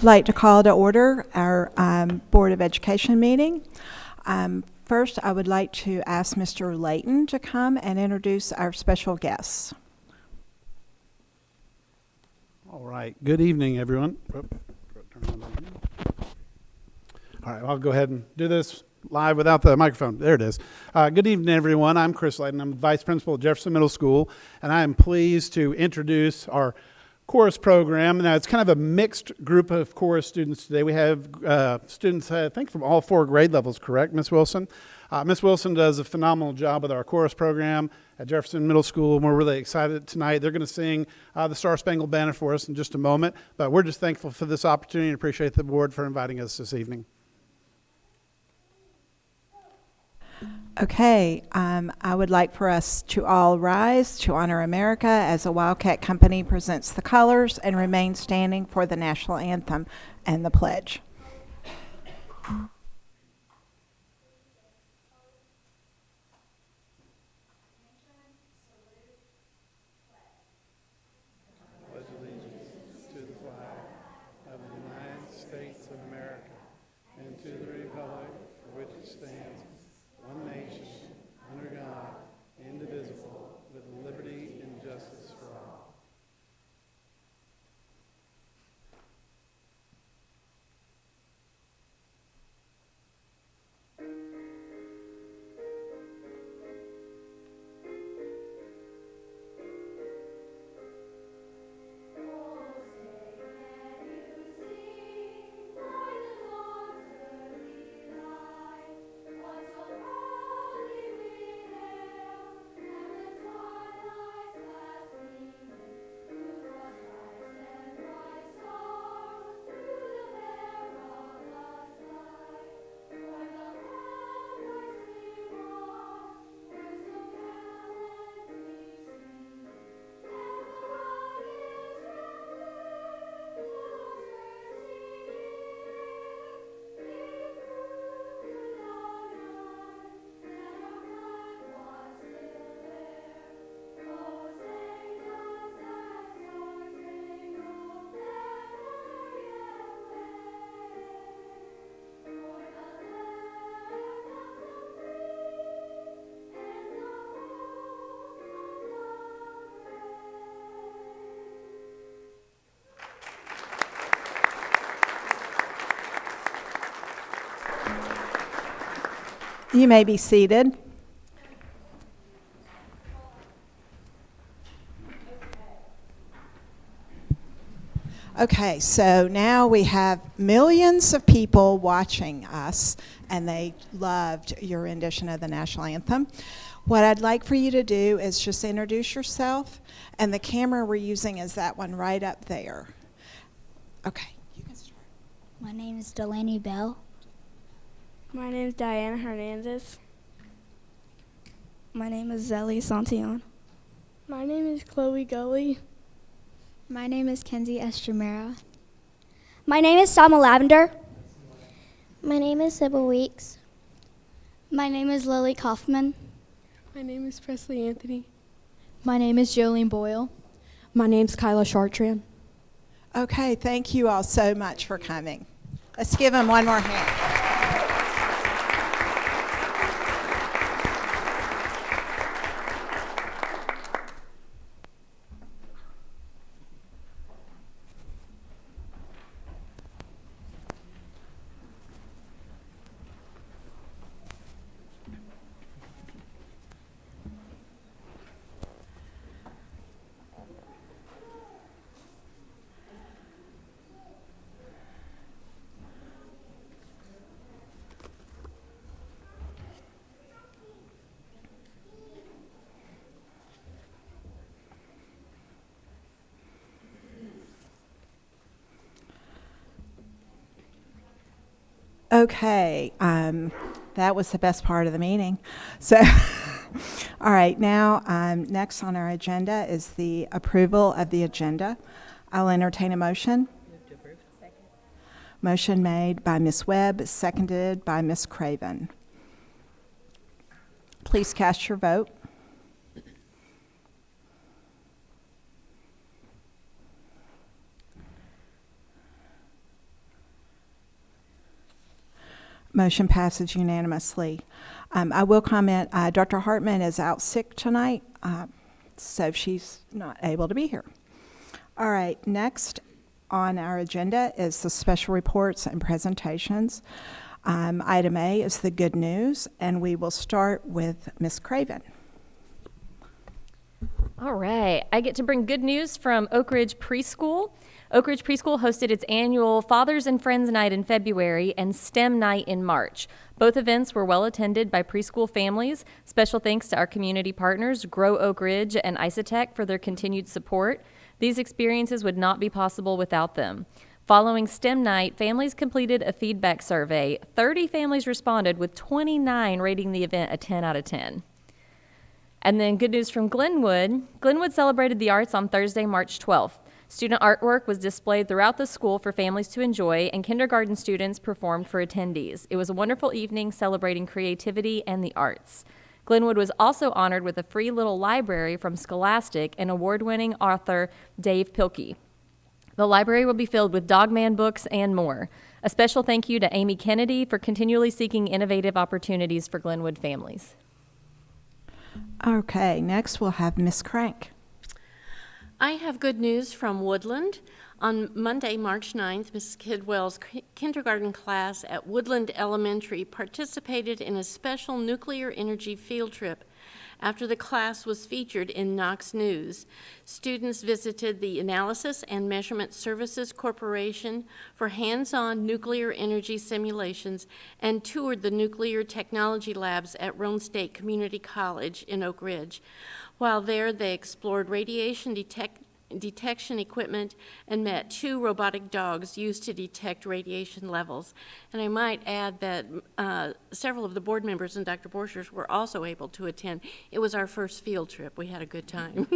Like to call to order our Board of Education meeting. First, I would like to ask Mr. Layton to come and introduce our special guests. All right. Good evening, everyone. All right. I'll go ahead and do this live without the microphone. There it is. Good evening, everyone. I'm Chris Layton. I'm Vice Principal at Jefferson Middle School, and I am pleased to introduce our chorus program. Now, it's kind of a mixed group of chorus students today. We have students, I think, from all 4 grade levels, correct, Ms. Wilson? Ms. Wilson does a phenomenal job with our chorus program at Jefferson Middle School, and we're really excited tonight. They're going to sing the Star Spangled Banner for us in just a moment, but we're just thankful for this opportunity and appreciate the board for inviting us this evening. Okay, I would like for us to all rise to honor America as the Wildcat Company presents the colors and remain standing for the national anthem and the pledge. Pledge allegiance to the flag of the United States of America and to the republic for which it stands, one nation, under God, indivisible, with liberty and justice for all. You may be seated. Okay, so now we have millions of people watching us, and they loved your rendition of the national anthem. What I'd like for you to do is just introduce yourself, and the camera we're using is that one right up there. Okay, you can start. My name is Delaney Bell. My name is Diana Hernandez. My name is Zelly Santillan. My name is Chloe Gully. My name is Kenzie Estramera. My name is Salma Lavender. My name is Sybil Weeks. My name is Lily Kaufman. My name is Presley Anthony. My name is Jolene Boyle. My name's Kyla Chartrand. Okay, thank you all so much for coming. Let's give them one more hand. Okay, that was the best part of the meeting. So, all right, now next on our agenda is the approval of the agenda. I'll entertain a motion. Move to approve. Second. Motion made by Ms. Webb, seconded by Ms. Craven. Please cast your vote. Motion passes unanimously. I will comment, Dr. Hartman is out sick tonight, so she's not able to be here. All right, next on our agenda is the special reports and presentations. Item A is the good news, and we will start with Ms. Craven. All right, I get to bring good news from Oak Ridge Preschool. Oak Ridge Preschool hosted its annual Fathers and Friends Night in February and STEM Night in March. Both events were well attended by preschool families. Special thanks to our community partners, Grow Oak Ridge and Isotech, for their continued support. These experiences would not be possible without them. Following STEM Night, families completed a feedback survey. 30 families responded, with 29 rating the event a 10 out of 10. And then good news from Glenwood. Glenwood celebrated the arts on Thursday, March 12th. Student artwork was displayed throughout the school for families to enjoy, and kindergarten students performed for attendees. It was a wonderful evening celebrating creativity and the arts. Glenwood was also honored with a free little library from Scholastic and award-winning author Dave Pilkey. The library will be filled with Dogman books and more. A special thank you to Amy Kennedy for continually seeking innovative opportunities for Glenwood families. Okay, next we'll have Ms. Crank. I have good news from Woodland. On Monday, March 9th, Mrs. Kidwell's kindergarten class at Woodland Elementary participated in a special nuclear energy field trip. After the class was featured in Knox News, students visited the Analysis and Measurement Services Corporation for hands-on nuclear energy simulations and toured the nuclear technology labs at Roane State Community College in Oak Ridge. While there, they explored radiation detection equipment and met 2 robotic dogs used to detect radiation levels. And I might add that several of the board members and Dr. Borchers were also able to attend. It was our first field trip. We had a good time.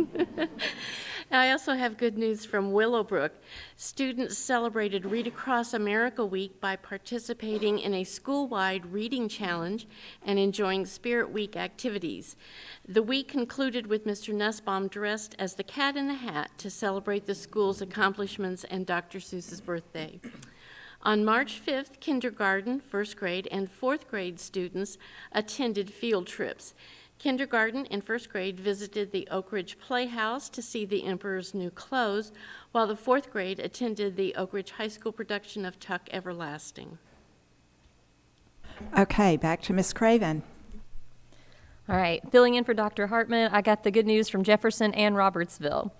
Now, I also have good news from Willowbrook. Students celebrated Read Across America Week by participating in a school-wide reading challenge and enjoying Spirit Week activities. The week concluded with Mr. Nussbaum dressed as the Cat in the Hat to celebrate the school's accomplishments and Dr. Seuss's birthday. On March 5th, kindergarten, first grade, and fourth grade students attended field trips. Kindergarten and first grade visited the Oak Ridge Playhouse to see the Emperor's New Clothes, while the fourth grade attended the Oak Ridge High School production of Tuck Everlasting. Okay, back to Ms. Craven. All right, filling in for Dr. Hartman, I got the good news from Jefferson and Robertsville.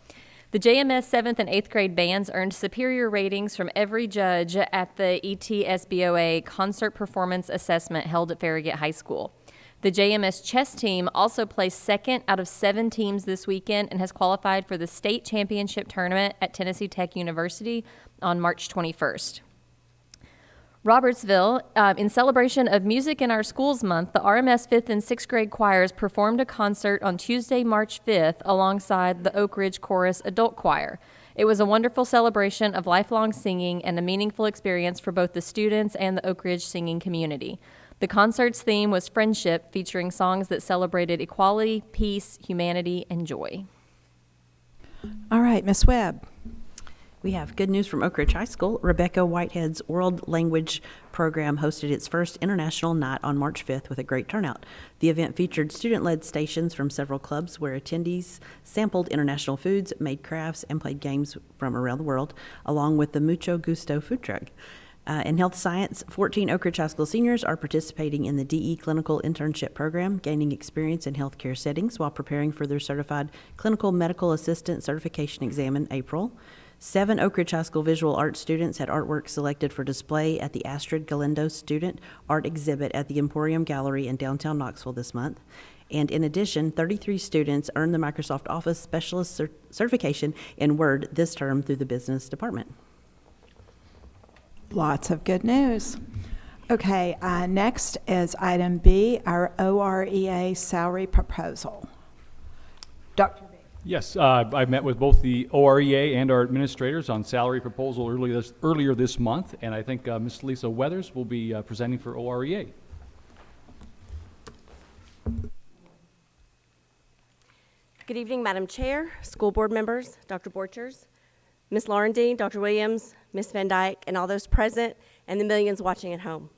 The JMS 7th and 8th grade bands earned superior ratings from every judge at the ETSBOA Concert Performance Assessment held at Farragut High School. The JMS chess team also placed second out of 7 teams this weekend and has qualified for the state championship tournament at Tennessee Tech University on March 21st. Robertsville, in celebration of Music in Our Schools Month, the RMS 5th and 6th grade choirs performed a concert on Tuesday, March 5th, alongside the Oak Ridge Chorus Adult Choir. It was a wonderful celebration of lifelong singing and a meaningful experience for both the students and the Oak Ridge singing community. The concert's theme was friendship, featuring songs that celebrated equality, peace, humanity, and joy. All right, Ms. Webb. We have good news from Oak Ridge High School. Rebecca Whitehead's World Language program hosted its first international night on March 5th with a great turnout. The event featured student-led stations from several clubs where attendees sampled international foods, made crafts, and played games from around the world, along with the Mucho Gusto food truck. In health science, 14 Oak Ridge High School seniors are participating in the DE Clinical Internship Program, gaining experience in healthcare settings while preparing for their Certified Clinical Medical Assistant Certification exam in April. 7 Oak Ridge High School visual arts students had artwork selected for display at the Astrid Galindo Student Art Exhibit at the Emporium Gallery in downtown Knoxville this month. And in addition, 33 students earned the Microsoft Office Specialist Certification in Word this term through the Business Department. Lots of good news. Okay, next is item B, our OREA salary proposal. Dr. B. Yes, I've met with both the OREA and our administrators on salary proposal earlier this month, and I think Ms. Lisa Weathers will be presenting for OREA. Good evening, Madam Chair, school board members, Dr. Borchers, Ms. Laurendine, Dr. Williams, Ms. Van Dyke, and all those present, and the millions watching at home.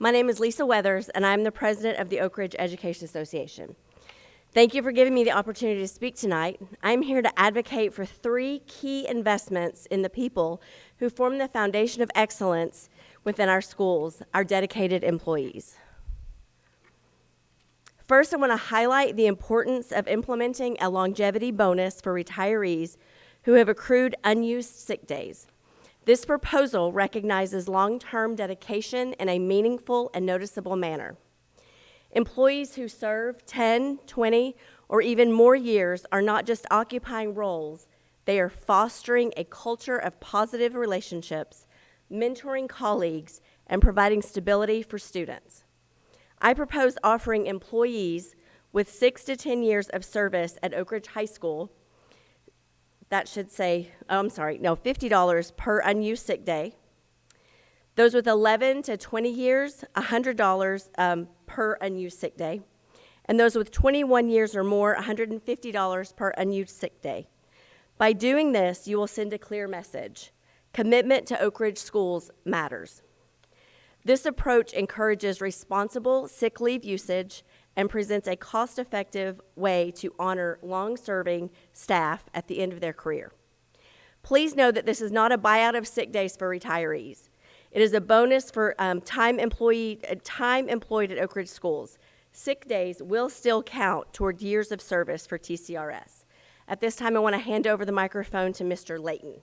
My name is Lisa Weathers, and I'm the president of the Oak Ridge Education Association. Thank you for giving me the opportunity to speak tonight. I'm here to advocate for 3 key investments in the people who form the foundation of excellence within our schools, our dedicated employees. First, I want to highlight the importance of implementing a longevity bonus for retirees who have accrued unused sick days. This proposal recognizes long-term dedication in a meaningful and noticeable manner. Employees who serve 10, 20, or even more years are not just occupying roles, they are fostering a culture of positive relationships, mentoring colleagues, and providing stability for students. I propose offering employees with 6 to 10 years of service at Oak Ridge High School, that should say, $50 per unused sick day. Those with 11 to 20 years, $100 per unused sick day. And those with 21 years or more, $150 per unused sick day. By doing this, you will send a clear message. Commitment to Oak Ridge schools matters. This approach encourages responsible sick leave usage and presents a cost-effective way to honor long-serving staff at the end of their career. Please know that this is not a buyout of sick days for retirees. It is a bonus for time employed at Oak Ridge schools. Sick days will still count toward years of service for TCRS. At this time, I want to hand over the microphone to Mr. Layton.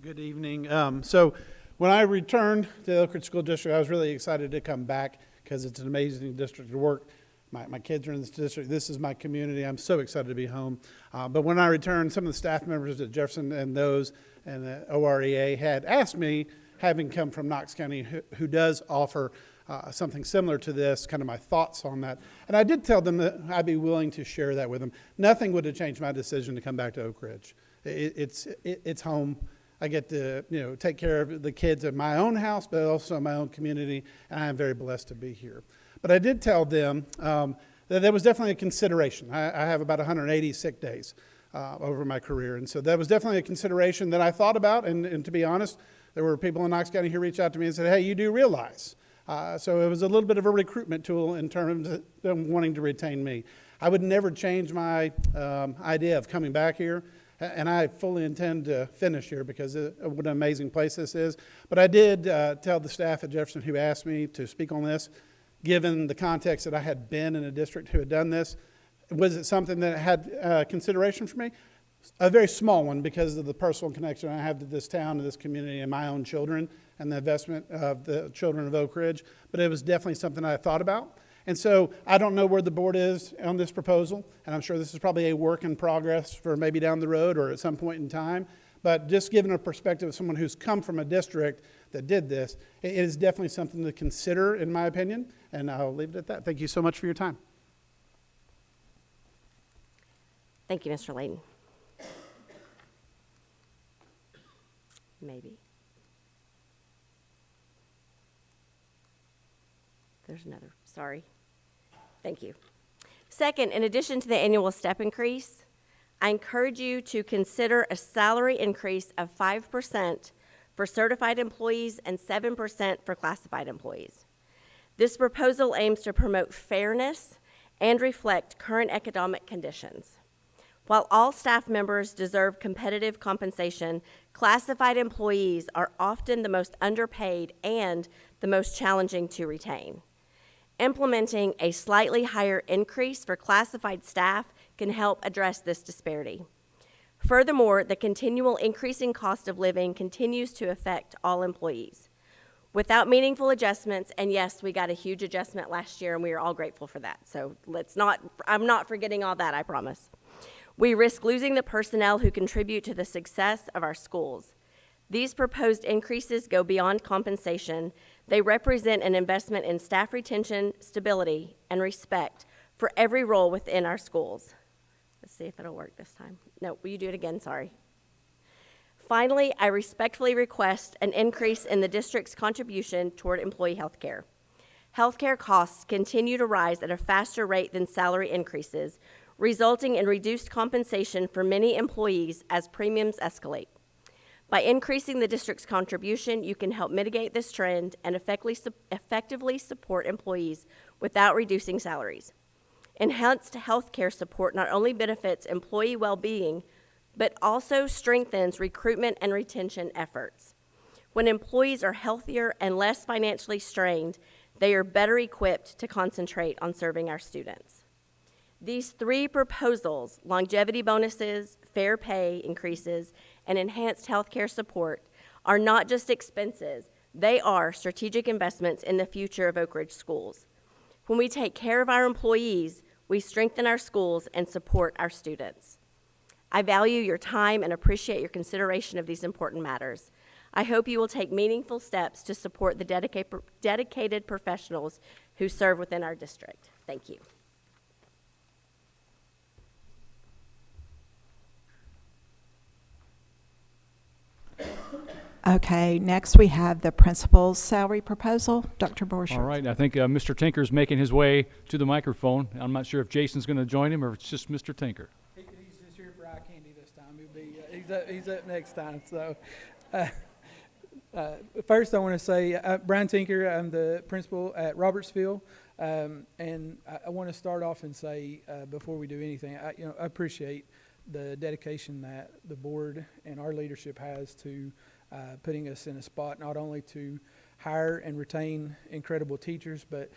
Good evening. So when I returned to the Oak Ridge School District, I was really excited to come back because it's an amazing district to work. My kids are in this district. This is my community. I'm so excited to be home. But when I returned, some of the staff members at Jefferson and those and the OREA had asked me, having come from Knox County, who does offer something similar to this, kind of my thoughts on that. And I did tell them that I'd be willing to share that with them. Nothing would have changed my decision to come back to Oak Ridge. It's home. I get to take care of the kids at my own house, but also my own community, and I am very blessed to be here. But I did tell them that there was definitely a consideration. I have about 180 sick days over my career, and so that was definitely a consideration that I thought about, and to be honest, there were people in Knox County who reached out to me and said, hey, you do realize. So it was a little bit of a recruitment tool in terms of them wanting to retain me. I would never change my idea of coming back here. And I fully intend to finish here because of what an amazing place this is. But I did tell the staff at Jefferson who asked me to speak on this, given the context that I had been in a district who had done this, was it something that had consideration for me? A very small one because of the personal connection I have to this town, to this community, and my own children, and the investment of the children of Oak Ridge. But it was definitely something I thought about. And so I don't know where the board is on this proposal, and I'm sure this is probably a work in progress for maybe down the road or at some point in time. But just given a perspective of someone who's come from a district that did this, it is definitely something to consider, in my opinion, and I'll leave it at that. Thank you so much for your time. Thank you, Mr. Layton. Maybe. There's another, sorry. Thank you. Second, in addition to the annual step increase, I encourage you to consider a salary increase of 5% for certified employees and 7% for classified employees. This proposal aims to promote fairness and reflect current economic conditions. While all staff members deserve competitive compensation, classified employees are often the most underpaid and the most challenging to retain. Implementing a slightly higher increase for classified staff can help address this disparity. Furthermore, the continual increasing cost of living continues to affect all employees. Without meaningful adjustments, and yes, we got a huge adjustment last year and we are all grateful for that, so I'm not forgetting all that, I promise. We risk losing the personnel who contribute to the success of our schools. These proposed increases go beyond compensation. They represent an investment in staff retention, stability, and respect for every role within our schools. Let's see if it'll work this time. No, will you do it again? Sorry. Finally, I respectfully request an increase in the district's contribution toward employee health care. Healthcare costs continue to rise at a faster rate than salary increases, resulting in reduced compensation for many employees as premiums escalate. By increasing the district's contribution, you can help mitigate this trend and effectively support employees without reducing salaries. Enhanced health care support not only benefits employee well-being, but also strengthens recruitment and retention efforts. When employees are healthier and less financially strained, they are better equipped to concentrate on serving our students. These three proposals, longevity bonuses, fair pay increases, and enhanced health care support, are not just expenses, they are strategic investments in the future of Oak Ridge schools. When we take care of our employees, we strengthen our schools and support our students. I value your time and appreciate your consideration of these important matters. I hope you will take meaningful steps to support the dedicated professionals who serve within our district. Thank you. Okay, next we have the principal's salary proposal. Dr. Borchert. All right, I think Mr. Tinker's making his way to the microphone. I'm not sure if Jason's going to join him or if it's just Mr. Tinker. He's just here for eye candy this time. He's up next time. So, first I want to say, Brian Tinker, I'm the principal at Robertsville, and I want to start off and say, before we do anything, I appreciate the dedication that the board and our leadership has to putting us in a spot not only to hire and retain incredible teachers, but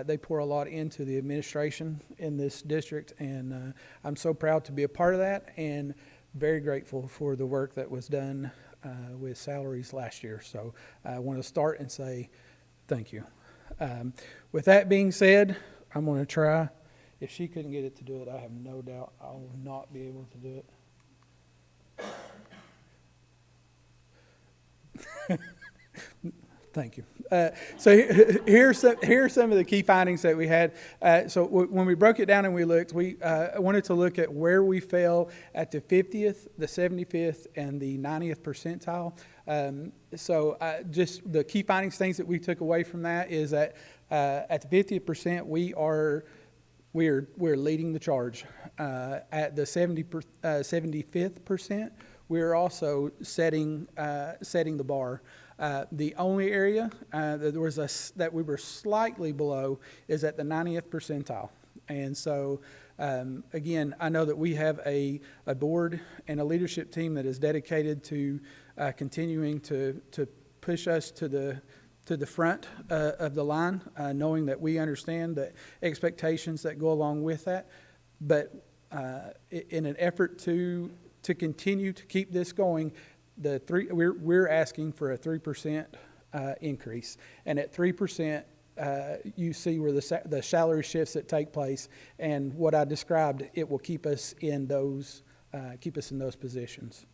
they pour a lot into the administration in this district, and I'm so proud to be a part of that and very grateful for the work that was done with salaries last year. So I want to start and say thank you. With that being said, I'm going to try. If she couldn't get it to do it, I have no doubt I will not be able to do it. Thank you. So here are some of the key findings that we had. So when we broke it down and we looked, we wanted to look at where we fell at the 50th, the 75th, and the 90th percentile. So just the key findings, things that we took away from that is that at the 50th%, we're leading the charge. At the 75th percent, we're also setting the bar. The only area that we were slightly below is at the 90th percentile. And so, again, I know that we have a board and a leadership team that is dedicated to continuing to push us to the front of the line, knowing that we understand the expectations that go along with that. But in an effort to continue to keep this going, we're asking for a 3% increase, and at 3%, you see where the salary shifts that take place, and what I described, it will keep us in those positions.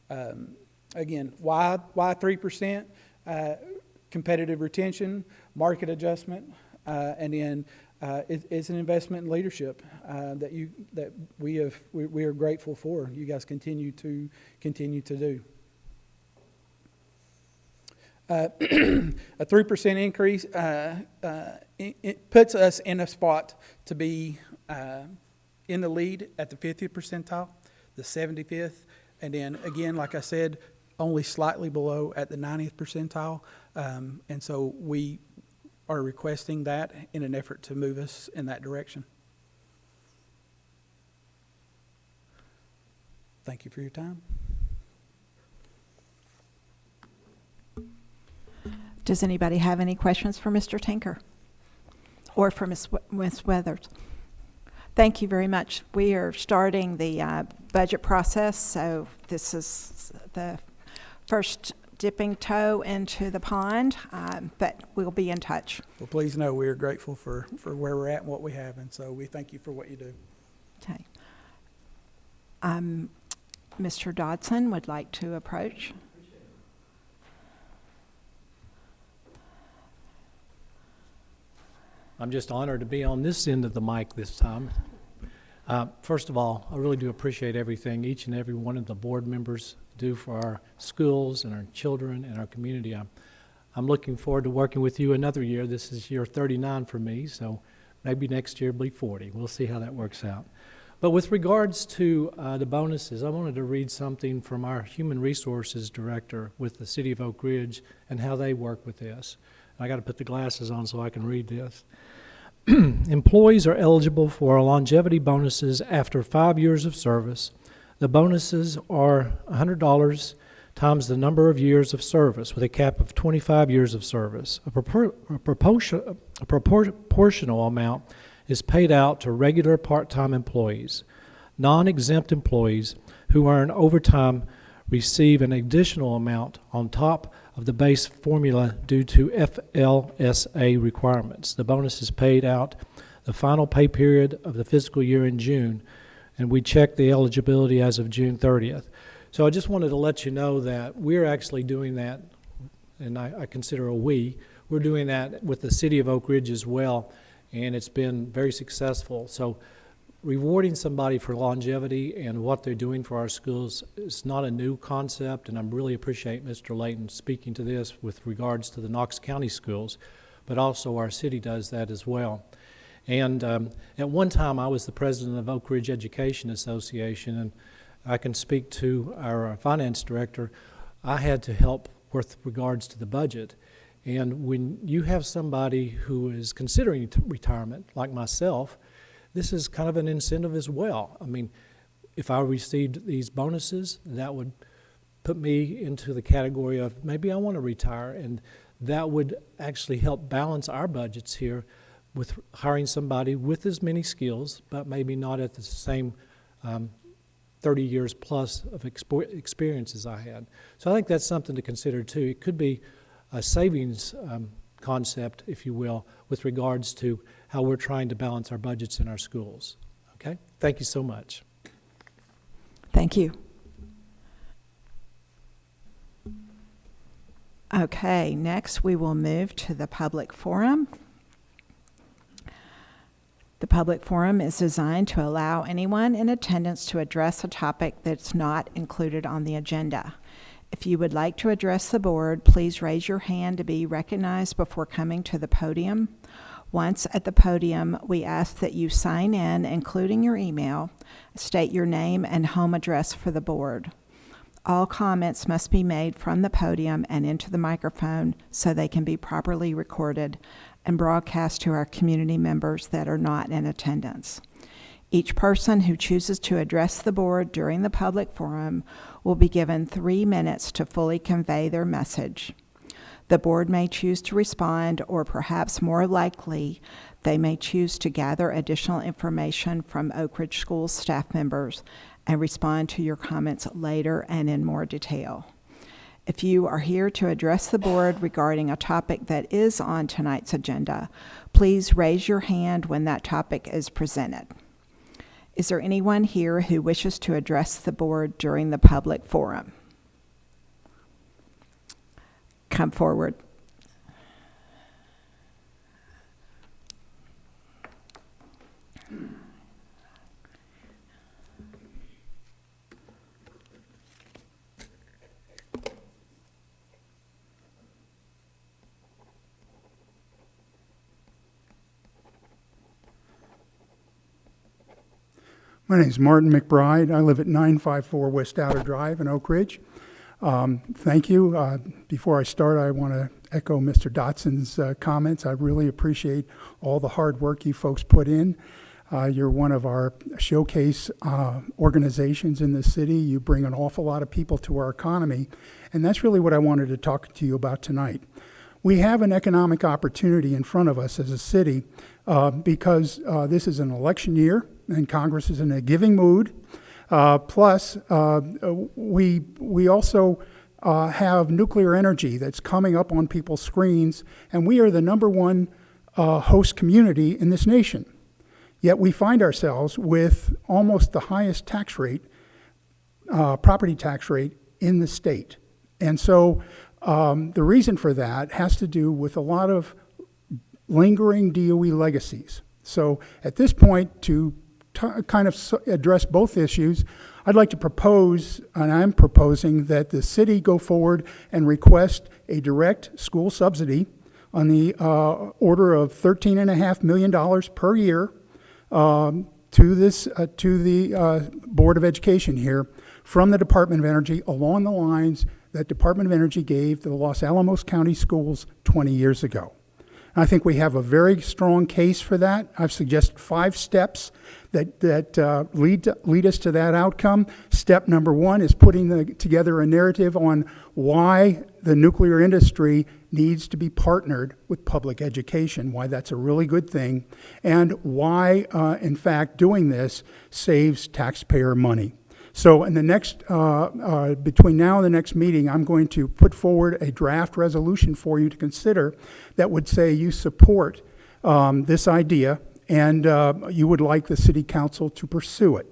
Again, why 3%? Competitive retention, market adjustment, and then it's an investment in leadership that we are grateful for. You guys continue to do. A 3% increase it puts us in a spot to be in the lead at the 50th percentile, the 75th, and then again, like I said, only slightly below at the 90th percentile, and so we are requesting that in an effort to move us in that direction. Thank you for your time. Does anybody have any questions for Mr. Tinker or for Ms. Weathers? Thank you very much. We are starting the budget process, so this is the first dipping toe into the pond, but we'll be in touch. Well, please know we are grateful for where we're at and what we have, and so we thank you for what you do. Okay. Mr. Dodson would like to approach. I'm just honored to be on this end of the mic this time. First of all, I really do appreciate everything each and every one of the board members do for our schools and our children and our community. I'm looking forward to working with you another year. This is year 39 for me, so maybe next year will be 40. We'll see how that works out. But with regards to the bonuses, I wanted to read something from our Human Resources Director with the City of Oak Ridge and how they work with this. I got to put the glasses on so I can read this. Employees are eligible for longevity bonuses after 5 years of service. The bonuses are $100 times the number of years of service with a cap of 25 years of service. A proportional amount is paid out to regular part-time employees. Non-exempt employees who earn overtime receive an additional amount on top of the base formula due to FLSA requirements. The bonus is paid out the final pay period of the fiscal year in June, and we check the eligibility as of June 30th. So I just wanted to let you know that we're actually doing that, and I consider we're doing that with the City of Oak Ridge as well, and it's been very successful. So rewarding somebody for longevity and what they're doing for our schools is not a new concept, and I really appreciate Mr. Layton speaking to this with regards to the Knox County schools, but also our city does that as well. And at one time, I was the president of Oak Ridge Education Association, and I can speak to our finance director. I had to help with regards to the budget. And when you have somebody who is considering retirement, like myself, this is kind of an incentive as well. I mean, if I received these bonuses, that would put me into the category of maybe I want to retire, and that would actually help balance our budgets here with hiring somebody with as many skills, but maybe not at the same 30 years plus of experience as I had. So I think that's something to consider too. It could be a savings concept, if you will, with regards to how we're trying to balance our budgets in our schools. Okay? Thank you so much. Thank you. Okay, next we will move to the public forum. The public forum is designed to allow anyone in attendance to address a topic that's not included on the agenda. If you would like to address the board, please raise your hand to be recognized before coming to the podium. Once at the podium, we ask that you sign in, including your email, state your name and home address for the board. All comments must be made from the podium and into the microphone so they can be properly recorded and broadcast to our community members that are not in attendance. Each person who chooses to address the board during the public forum will be given 3 minutes to fully convey their message. The board may choose to respond, or perhaps more likely, they may choose to gather additional information from Oak Ridge Schools staff members and respond to your comments later and in more detail. If you are here to address the board regarding a topic that is on tonight's agenda, please raise your hand when that topic is presented. Is there anyone here who wishes to address the board during the public forum? Come forward. My name is Martin McBride. I live at 954 West Outer Drive in Oak Ridge. Thank you. Before I start, I want to echo Mr. Dotson's comments. I really appreciate all the hard work you folks put in. You're one of our showcase organizations in the city. You bring an awful lot of people to our economy, and that's really what I wanted to talk to you about tonight. We have an economic opportunity in front of us as a city because this is an election year and Congress is in a giving mood. Plus, we also have nuclear energy that's coming up on people's screens, and we are the #1 host community in this nation. Yet we find ourselves with almost the highest tax rate, property tax rate in the state. And so the reason for that has to do with a lot of lingering DOE legacies. So at this point, to kind of address both issues, I'd like to propose, and I'm proposing, that the city go forward and request a direct school subsidy on the order of $13.5 million per year to the Board of Education here from the Department of Energy along the lines that Department of Energy gave to the Los Alamos County Schools 20 years ago. And I think we have a very strong case for that. I've suggested 5 steps that lead us to that outcome. Step number 1 is putting together a narrative on why the nuclear industry needs to be partnered with public education, why that's a really good thing, and why, in fact, doing this saves taxpayer money. So in the next, between now and the next meeting, I'm going to put forward a draft resolution for you to consider that would say you support this idea and you would like the city council to pursue it.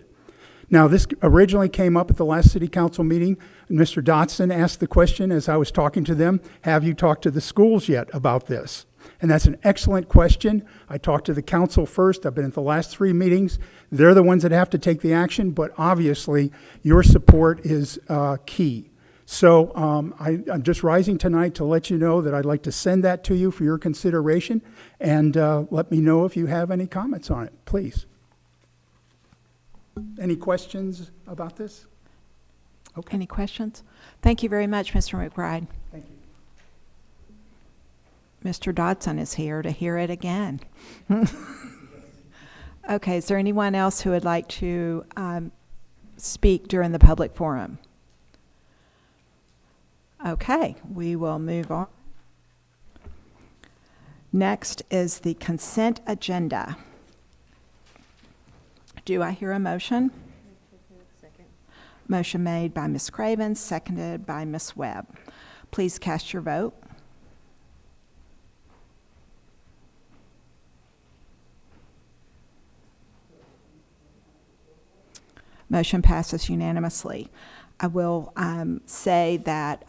Now, this originally came up at the last city council meeting. And Mr. Dotson asked the question as I was talking to them, have you talked to the schools yet about this? And that's an excellent question. I talked to the council first. I've been at the last 3 meetings. They're the ones that have to take the action, but obviously your support is key. So I'm just rising tonight to let you know that I'd like to send that to you for your consideration, and let me know if you have any comments on it, please. Any questions about this? Okay. Any questions? Thank you very much, Mr. McBride. Thank you. Mr. Dodson is here to hear it again. Okay, is there anyone else who would like to speak during the public forum? Okay, we will move on. Next is the consent agenda. Do I hear a motion? Second. Motion made by Ms. Craven, seconded by Ms. Webb. Please cast your vote. Motion passes unanimously. I will say that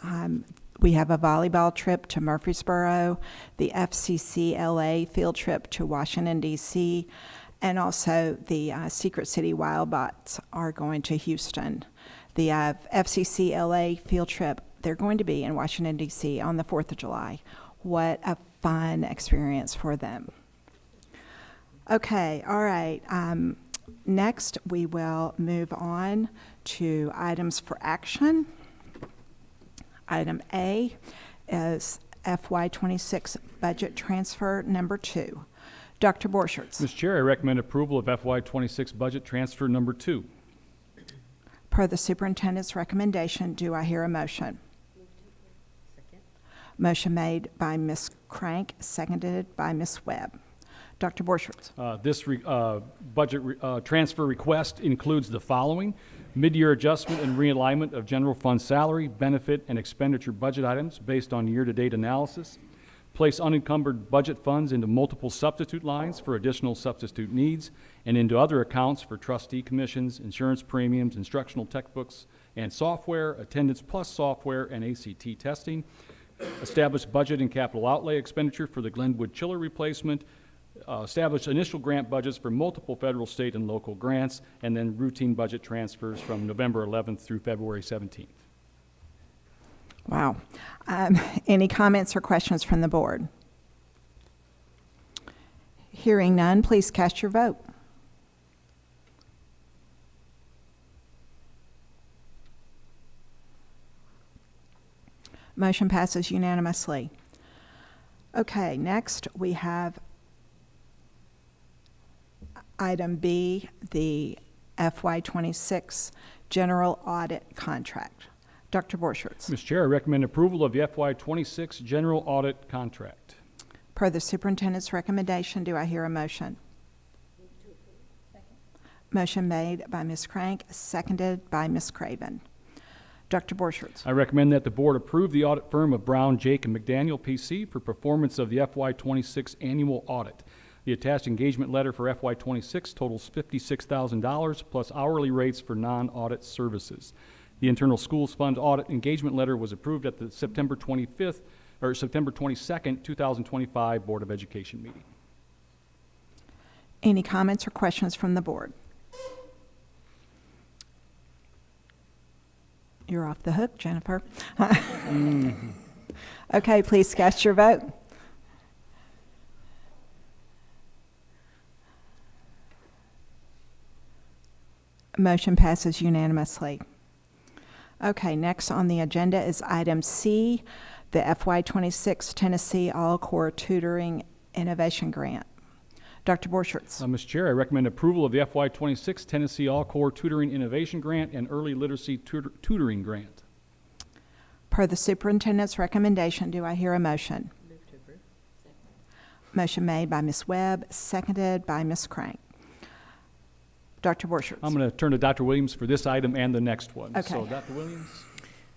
we have a volleyball trip to Murfreesboro, the FCCLA field trip to Washington, D.C., and also the Secret City Wildbots are going to Houston. The FCCLA field trip, they're going to be in Washington, D.C. on the 4th of July. What a fun experience for them. Okay, all right. Next, we will move on to items for action. Item A is FY26 budget transfer number 2. Dr. Borchert. Mr. Chair, I recommend approval of FY26 budget transfer number 2. Per the superintendent's recommendation, do I hear a motion? Second. Motion made by Ms. Crank, seconded by Ms. Webb. Dr. Borchert. This budget transfer request includes the following: mid-year adjustment and realignment of general fund salary, benefit, and expenditure budget items based on year-to-date analysis. Place unencumbered budget funds into multiple substitute lines for additional substitute needs and into other accounts for trustee commissions, insurance premiums, instructional textbooks and software, attendance plus software, and ACT testing. Establish budget and capital outlay expenditure for the Glenwood chiller replacement. Establish initial grant budgets for multiple federal, state, and local grants, and then routine budget transfers from November 11th through February 17th. Wow. Any comments or questions from the board? Hearing none, please cast your vote. Motion passes unanimously. Okay, next we have item B, the FY26 general audit contract. Dr. Borchert. Mr. Chair, I recommend approval of the FY26 general audit contract. Per the superintendent's recommendation, do I hear a motion? Motion made by Ms. Crank, seconded by Ms. Craven. Dr. Borchert. I recommend that the board approve the audit firm of Brown, Jake, and McDaniel, P.C. for performance of the FY26 annual audit. The attached engagement letter for FY26 totals $56,000 plus hourly rates for non-audit services. The Internal Schools Fund audit engagement letter was approved at the September 22nd, 2025 Board of Education meeting. Any comments or questions from the board? You're off the hook, Jennifer. Okay, please cast your vote. Motion passes unanimously. Okay, next on the agenda is item C, the FY26 Tennessee All-Core Tutoring Innovation Grant. Dr. Borchert. Mr. Chair, I recommend approval of the FY26 Tennessee All-Core Tutoring Innovation Grant and Early Literacy Tutoring Grant. Per the superintendent's recommendation, do I hear a motion? Move to approve. Motion made by Ms. Webb, seconded by Ms. Crank. Dr. Borchert. I'm going to turn to Dr. Williams for this item and the next one. Okay. So, Dr. Williams?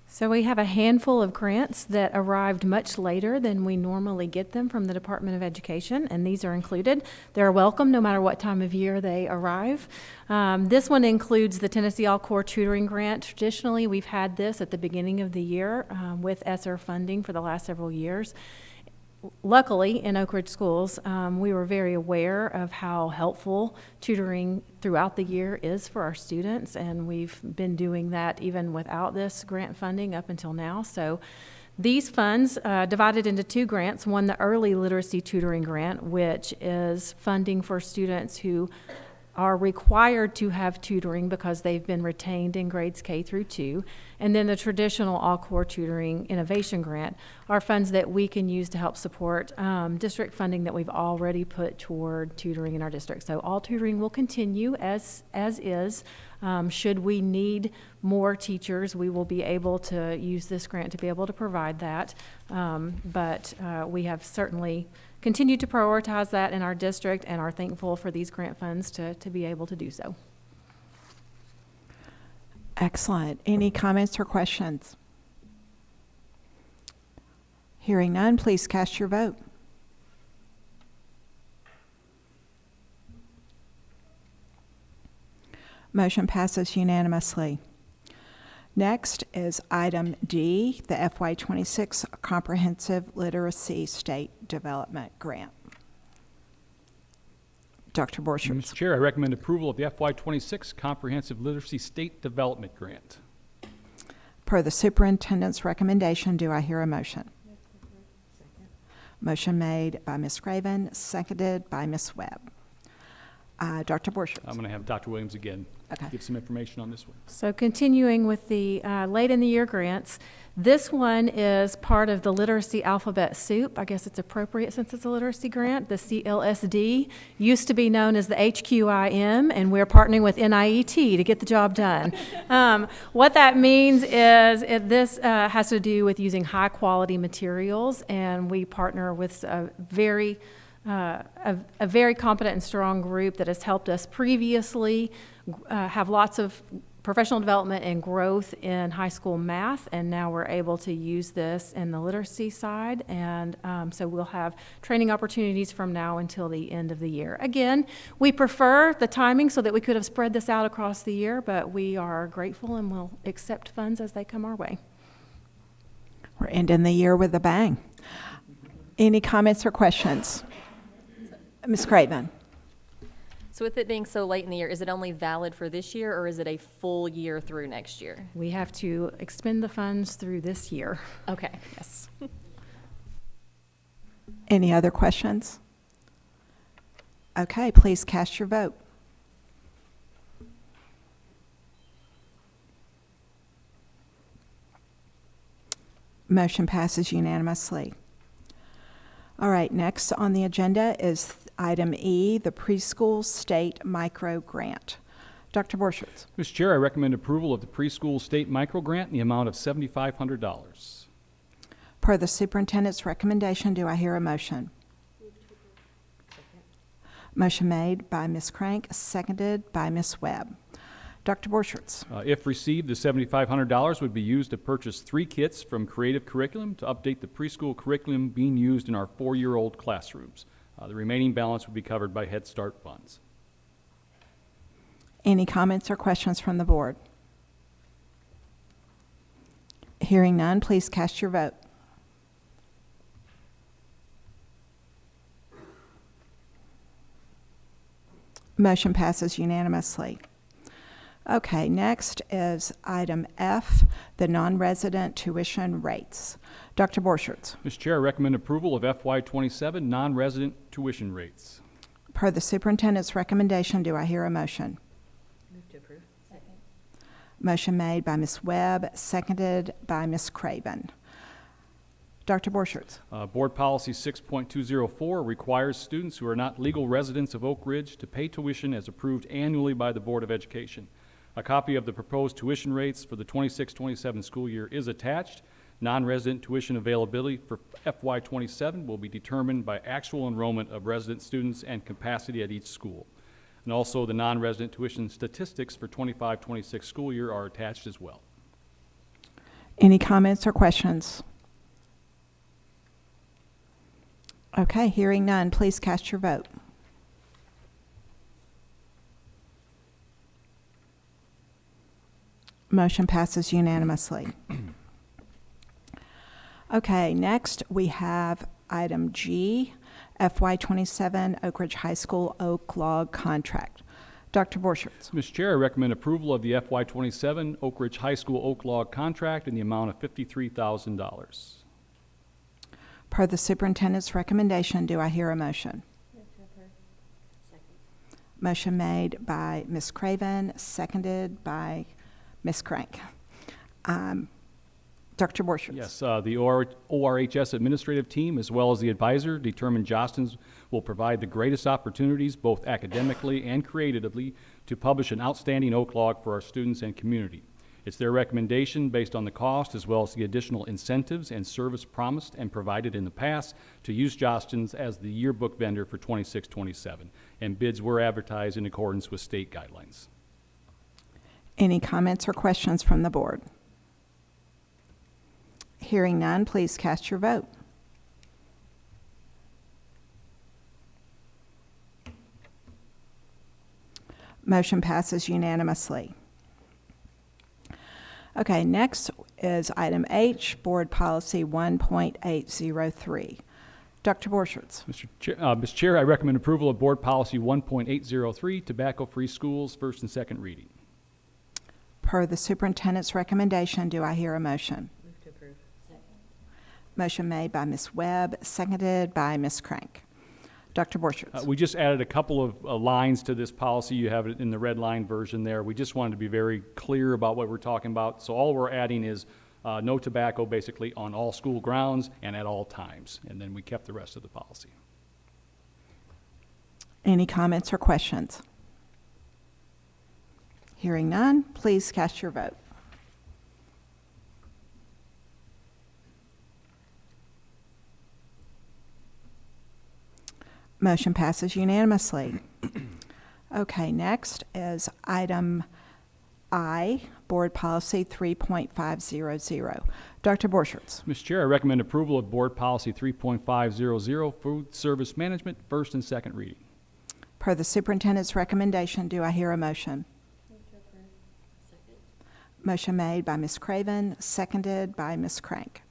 So we have a handful of grants that arrived much later than we normally get them from the Department of Education, and these are included. They're welcome no matter what time of year they arrive. This one includes the Tennessee All-Core Tutoring Grant. Traditionally, we've had this at the beginning of the year with ESSER funding for the last several years. Luckily, in Oak Ridge Schools, we were very aware of how helpful tutoring throughout the year is for our students, and we've been doing that even without this grant funding up until now. So these funds divided into two grants, one the Early Literacy Tutoring Grant, which is funding for students who are required to have tutoring because they've been retained in grades K through 2. And then the traditional All-Core Tutoring Innovation Grant are funds that we can use to help support district funding that we've already put toward tutoring in our district. So all tutoring will continue as is. Should we need more teachers, we will be able to use this grant to be able to provide that. But we have certainly continue to prioritize that in our district and are thankful for these grant funds to be able to do so. Excellent. Any comments or questions? Hearing none, please cast your vote. Motion passes unanimously. Next is item D, the FY26 Comprehensive Literacy State Development Grant. Dr. Borchert. Mr. Chair, I recommend approval of the FY26 Comprehensive Literacy State Development Grant. Per the superintendent's recommendation, do I hear a motion? Motion made by Ms. Craven, seconded by Ms. Webb. Dr. Borchert. I'm going to have Dr. Williams again Okay. give some information on this one. So continuing with the late in the year grants, this one is part of the Literacy Alphabet Soup. I guess it's appropriate since it's a literacy grant. The CLSD used to be known as the HQIM, and we're partnering with NIET to get the job done. What that means is this has to do with using high quality materials, and we partner with a very competent and strong group that has helped us previously have lots of professional development and growth in high school math, and now we're able to use this in the literacy side, and so we'll have training opportunities from now until the end of the year. Again, we prefer the timing so that we could have spread this out across the year, but we are grateful and will accept funds as they come our way. We're ending the year with a bang. Any comments or questions? Ms. Craven. So with it being so late in the year, is it only valid for this year, or is it a full year through next year? We have to expend the funds through this year. Okay. Yes. Any other questions? Okay, please cast your vote. Motion passes unanimously. All right, next on the agenda is item E, the Preschool State Micro Grant. Dr. Borchert. Mr. Chair, I recommend approval of the Preschool State Micro Grant in the amount of $7,500. Per the superintendent's recommendation, do I hear a motion? Motion made by Ms. Crank, seconded by Ms. Webb. Dr. Borchert. If received, the $7,500 would be used to purchase 3 kits from Creative Curriculum to update the preschool curriculum being used in our 4-year-old classrooms. The remaining balance would be covered by Head Start funds. Any comments or questions from the board? Hearing none, please cast your vote. Motion passes unanimously. Okay, next is item F, the non-resident tuition rates. Dr. Borchert. Mr. Chair, I recommend approval of FY27 non-resident tuition rates. Per the superintendent's recommendation, do I hear a motion? Move to approve. Motion made by Ms. Webb, seconded by Ms. Craven. Dr. Borchert. Board Policy 6.204 requires students who are not legal residents of Oak Ridge to pay tuition as approved annually by the Board of Education. A copy of the proposed tuition rates for the 26-27 school year is attached. Non-resident tuition availability for FY27 will be determined by actual enrollment of resident students and capacity at each school. And also the non-resident tuition statistics for 25-26 school year are attached as well. Any comments or questions? Okay, hearing none, please cast your vote. Motion passes unanimously. Okay, next we have item G, FY27 Oak Ridge High School Oak Log Contract. Dr. Borchert. Mr. Chair, I recommend approval of the FY27 Oak Ridge High School Oak Log contract in the amount of $53,000. Per the superintendent's recommendation, do I hear a motion? Motion made by Ms. Craven, seconded by Ms. Crank. Dr. Borchert. Yes, the ORHS administrative team, as well as the advisor, determined Jostens will provide the greatest opportunities, both academically and creatively, to publish an outstanding oak log for our students and community. It's their recommendation, based on the cost, as well as the additional incentives and service promised and provided in the past, to use Jostens as the yearbook vendor for 26-27, and bids were advertised in accordance with state guidelines. Any comments or questions from the board? Hearing none, please cast your vote. Motion passes unanimously. Okay, next is item H, Board Policy 1.803. Dr. Borchert. Mr. Chair, I recommend approval of Board Policy 1.803, tobacco-free schools, first and second reading. Per the superintendent's recommendation, do I hear a motion? Move to approve. Second. Motion made by Ms. Webb, seconded by Ms. Crank. Dr. Borchert. We just added a couple of lines to this policy. You have it in the red line version there. We just wanted to be very clear about what we're talking about. So all we're adding is no tobacco basically on all school grounds and at all times. And then we kept the rest of the policy. Any comments or questions? Hearing none, please cast your vote. Motion passes unanimously. Okay, next is item I, Board Policy 3.500. Dr. Borchert. Mr. Chair, I recommend approval of Board Policy 3.500, food service management, first and second reading. Per the superintendent's recommendation, do I hear a motion? Motion made by Ms. Craven, seconded by Ms. Crank.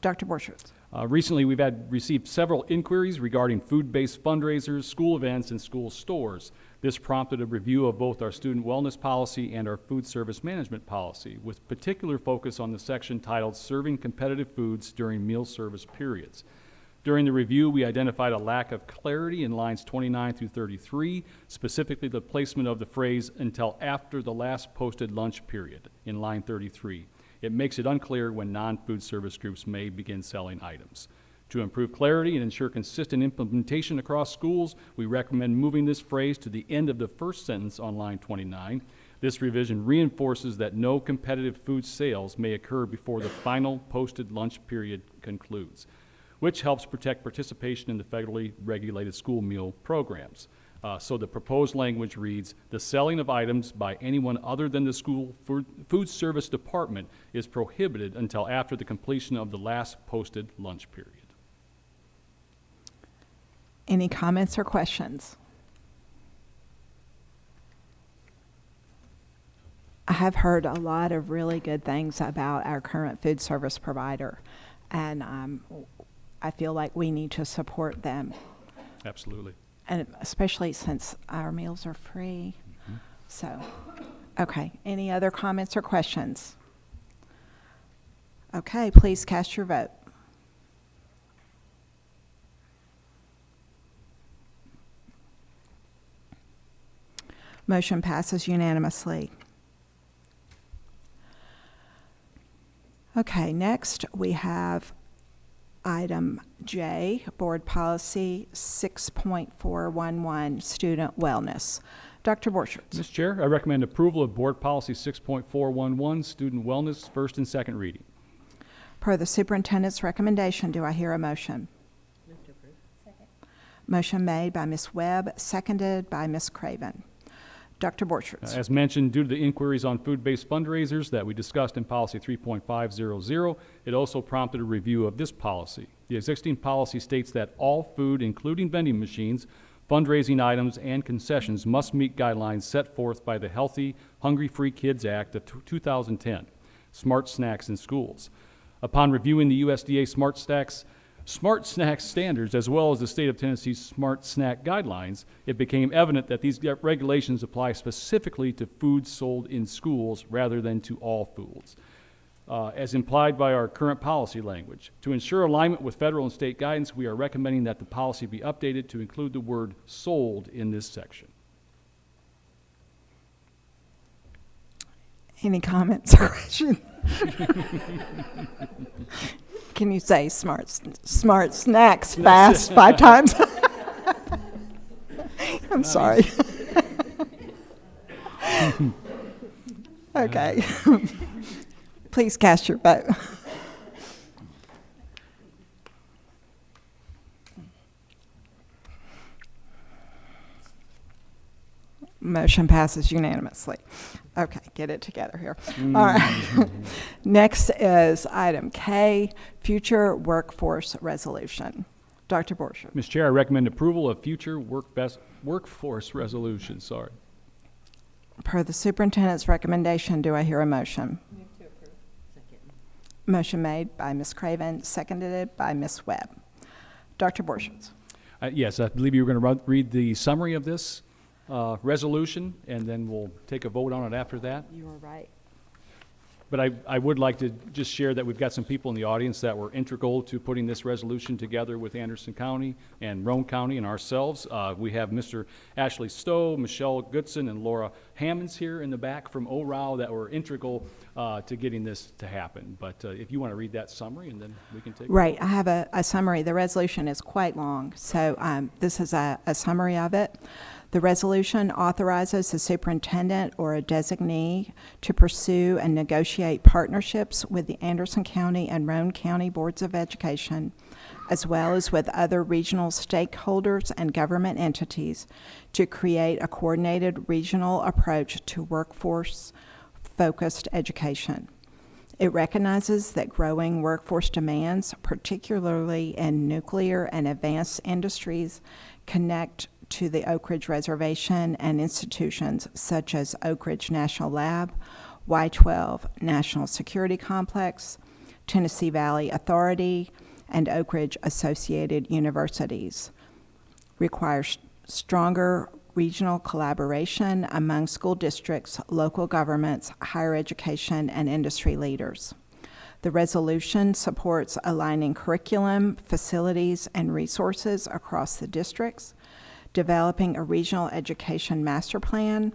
Dr. Borchert. Recently, we've received several inquiries regarding food-based fundraisers, school events, and school stores. This prompted a review of both our student wellness policy and our food service management policy, with particular focus on the section titled Serving Competitive Foods During Meal Service Periods. During the review, we identified a lack of clarity in lines 29 through 33, specifically the placement of the phrase "until after the last posted lunch period" in line 33. It makes it unclear when non-food service groups may begin selling items. To improve clarity and ensure consistent implementation across schools, we recommend moving this phrase to the end of the first sentence on line 29. This revision reinforces that no competitive food sales may occur before the final posted lunch period concludes, which helps protect participation in the federally regulated school meal programs. So the proposed language reads, "The selling of items by anyone other than the school food service department is prohibited until after the completion of the last posted lunch period." Any comments or questions? I have heard a lot of really good things about our current food service provider, and I feel like we need to support them. Absolutely. And especially since our meals are free. Mm-hmm. So, okay, any other comments or questions? Okay, please cast your vote. Motion passes unanimously. Okay, next we have item J, Board Policy 6.411, Student Wellness. Dr. Borchert. Ms. Chair, I recommend approval of Board Policy 6.411, Student Wellness, first and second reading. Per the superintendent's recommendation, do I hear a motion? Move to approve. Second. Motion made by Ms. Webb, seconded by Ms. Craven. Dr. Borchert. As mentioned, due to the inquiries on food-based fundraisers that we discussed in Policy 3.500, it also prompted a review of this policy. The existing policy states that all food, including vending machines, fundraising items, and concessions must meet guidelines set forth by the Healthy, Hungry-Free Kids Act of 2010, Smart Snacks in Schools. Upon reviewing the USDA Smart Snacks standards, as well as the State of Tennessee's Smart Snack Guidelines, it became evident that these regulations apply specifically to foods sold in schools rather than to all foods, as implied by our current policy language. To ensure alignment with federal and state guidance, we are recommending that the policy be updated to include the word sold in this section. Any comments or questions? Can you say smart snacks fast 5 times? I'm sorry. Okay. Please cast your vote. Motion passes unanimously. Okay, get it together here. All right. Next is item K, Future Workforce Resolution. Dr. Borchert. Ms. Chair, I recommend approval of future workforce resolution. Per the superintendent's recommendation, do I hear a motion? Move to approve. Second. Motion made by Ms. Craven, seconded by Ms. Webb. Dr. Borchert. Yes, I believe you were going to read the summary of this resolution, and then we'll take a vote on it after that. You were right. But I would like to just share that we've got some people in the audience that were integral to putting this resolution together with Anderson County and Roane County and ourselves. We have Mr. Ashley Stowe, Michelle Goodson, and Laura Hammonds here in the back from ORAL that were integral to getting this to happen. But if you want to read that summary, and then we can take it. Right, I have a summary. The resolution is quite long, so this is a summary of it. The resolution authorizes the superintendent or a designee to pursue and negotiate partnerships with the Anderson County and Roane County Boards of Education, as well as with other regional stakeholders and government entities, to create a coordinated regional approach to workforce-focused education. It recognizes that growing workforce demands, particularly in nuclear and advanced industries, connect to the Oak Ridge Reservation and institutions such as Oak Ridge National Lab, Y-12 National Security Complex, Tennessee Valley Authority, and Oak Ridge Associated Universities. Requires stronger regional collaboration among school districts, local governments, higher education, and industry leaders. The resolution supports aligning curriculum, facilities, and resources across the districts, developing a regional education master plan,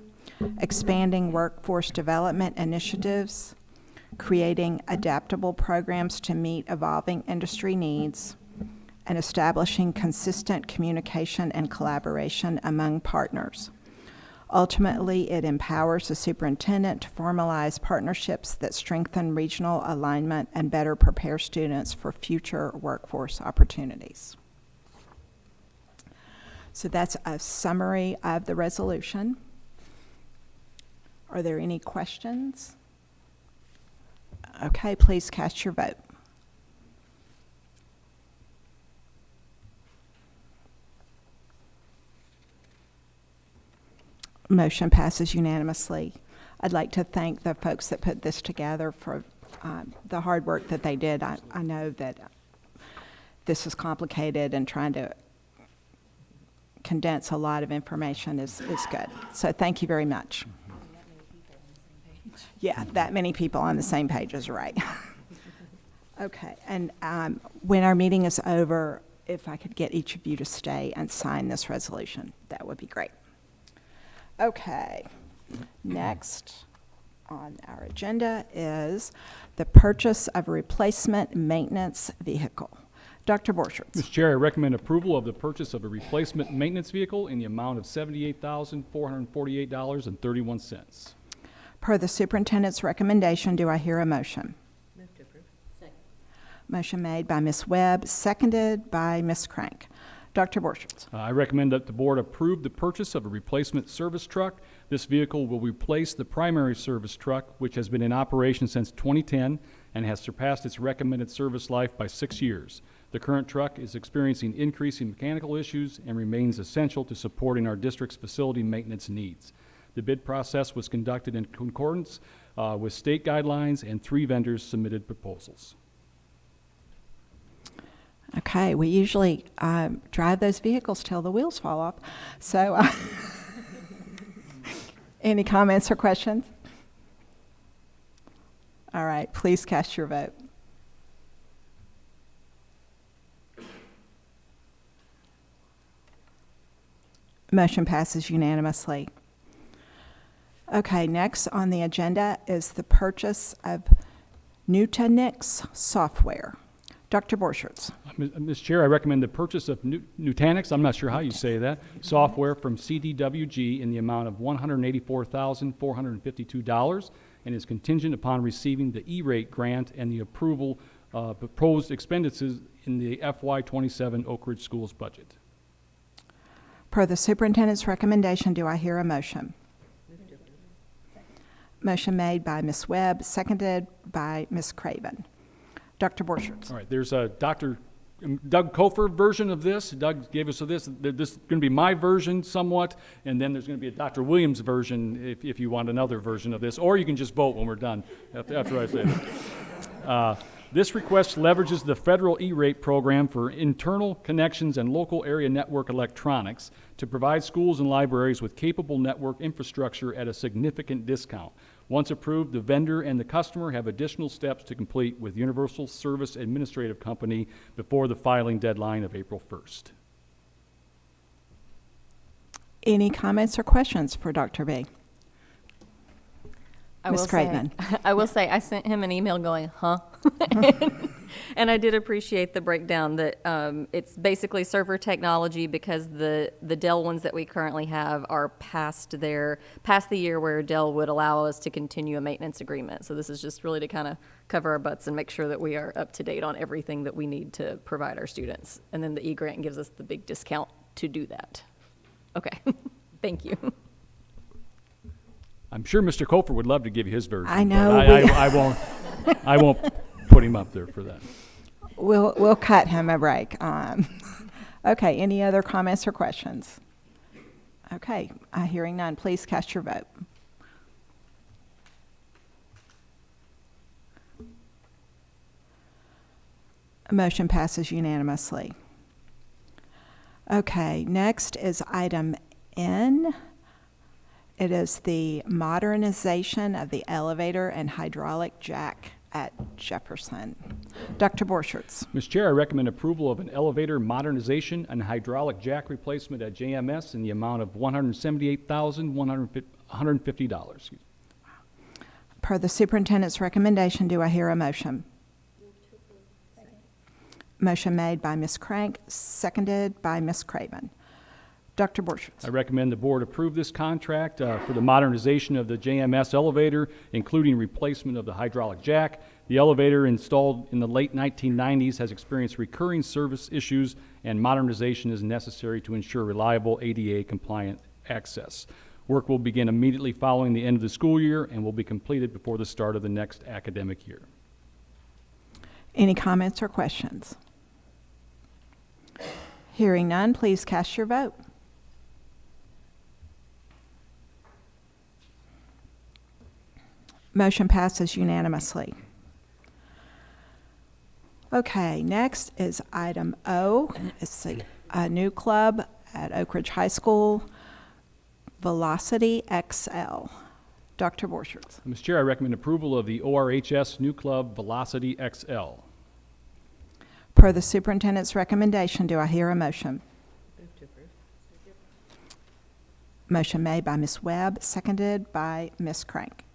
expanding workforce development initiatives, creating adaptable programs to meet evolving industry needs, and establishing consistent communication and collaboration among partners. Ultimately, it empowers the superintendent to formalize partnerships that strengthen regional alignment and better prepare students for future workforce opportunities. So that's a summary of the resolution. Are there any questions? Okay, please cast your vote. Motion passes unanimously. I'd like to thank the folks that put this together for the hard work that they did. I know that this is complicated, and trying to condense a lot of information is good. So thank you very much. Yeah, that many people on the same page is right. Okay, and when our meeting is over, if I could get each of you to stay and sign this resolution, that would be great. Okay, next on our agenda is the purchase of a replacement maintenance vehicle. Dr. Borchert. Mr. Chair, I recommend approval of the purchase of a replacement maintenance vehicle in the amount of $78,448.31. Per the superintendent's recommendation, do I hear a motion? Move to approve. Second. Motion made by Ms. Webb, seconded by Ms. Crank. Dr. Borchert. I recommend that the board approve the purchase of a replacement service truck. This vehicle will replace the primary service truck, which has been in operation since 2010 and has surpassed its recommended service life by 6 years. The current truck is experiencing increasing mechanical issues and remains essential to supporting our district's facility maintenance needs. The bid process was conducted in concordance with state guidelines, and 3 vendors submitted proposals. Okay, we usually drive those vehicles till the wheels fall off. So, any comments or questions? All right, please cast your vote. Motion passes unanimously. Okay, next on the agenda is the purchase of Nutanix software. Dr. Borchert. Ms. Chair, I recommend the purchase of Nutanix, I'm not sure how you say that, software from CDWG in the amount of $184,452 and is contingent upon receiving the E-rate grant and the approval of proposed expenditures in the FY27 Oak Ridge Schools budget. Per the superintendent's recommendation, do I hear a motion? Motion made by Ms. Webb, seconded by Ms. Craven. Dr. Borchert. All right, there's a Dr. Doug Kofer version of this. Doug gave us this. This is going to be my version somewhat, and then there's going to be a Dr. Williams version if you want another version of this, or you can just vote when we're done after I say that. This request leverages the federal E-rate program for internal connections and local area network electronics to provide schools and libraries with capable network infrastructure at a significant discount. Once approved, the vendor and the customer have additional steps to complete with Universal Service Administrative Company before the filing deadline of April 1st. Any comments or questions for Dr. B? Ms. Craven. I will say, I sent him an email going, huh? And I did appreciate the breakdown that it's basically server technology because the Dell ones that we currently have are past the year where Dell would allow us to continue a maintenance agreement. So this is just really to kind of cover our butts and make sure that we are up to date on everything that we need to provide our students. And then the E-grant gives us the big discount to do that. Okay, thank you. I'm sure Mr. Kofer would love to give you his version. I know. I won't put him up there for that. We'll cut him a break. Okay, any other comments or questions? Okay, hearing none, please cast your vote. Motion passes unanimously. Okay, next is item N. It is the modernization of the elevator and hydraulic jack at Jefferson. Dr. Borchert. Mr. Chair, I recommend approval of an elevator modernization and hydraulic jack replacement at JMS in the amount of $178,150. Per the superintendent's recommendation, do I hear a motion? Motion made by Ms. Crank, seconded by Ms. Craven. Dr. Borchert. I recommend the board approve this contract for the modernization of the JMS elevator, including replacement of the hydraulic jack. The elevator, installed in the late 1990s, has experienced recurring service issues, and modernization is necessary to ensure reliable ADA-compliant access. Work will begin immediately following the end of the school year and will be completed before the start of the next academic year. Any comments or questions? Hearing none, please cast your vote. Motion passes unanimously. Okay, next is item O. It's a new club at Oak Ridge High School, Velocity XL. Dr. Borchert. Mr. Chair, I recommend approval of the ORHS new club, Velocity XL. Per the superintendent's recommendation, do I hear a motion? Move to approve. Motion made by Ms. Webb, seconded by Ms. Crank.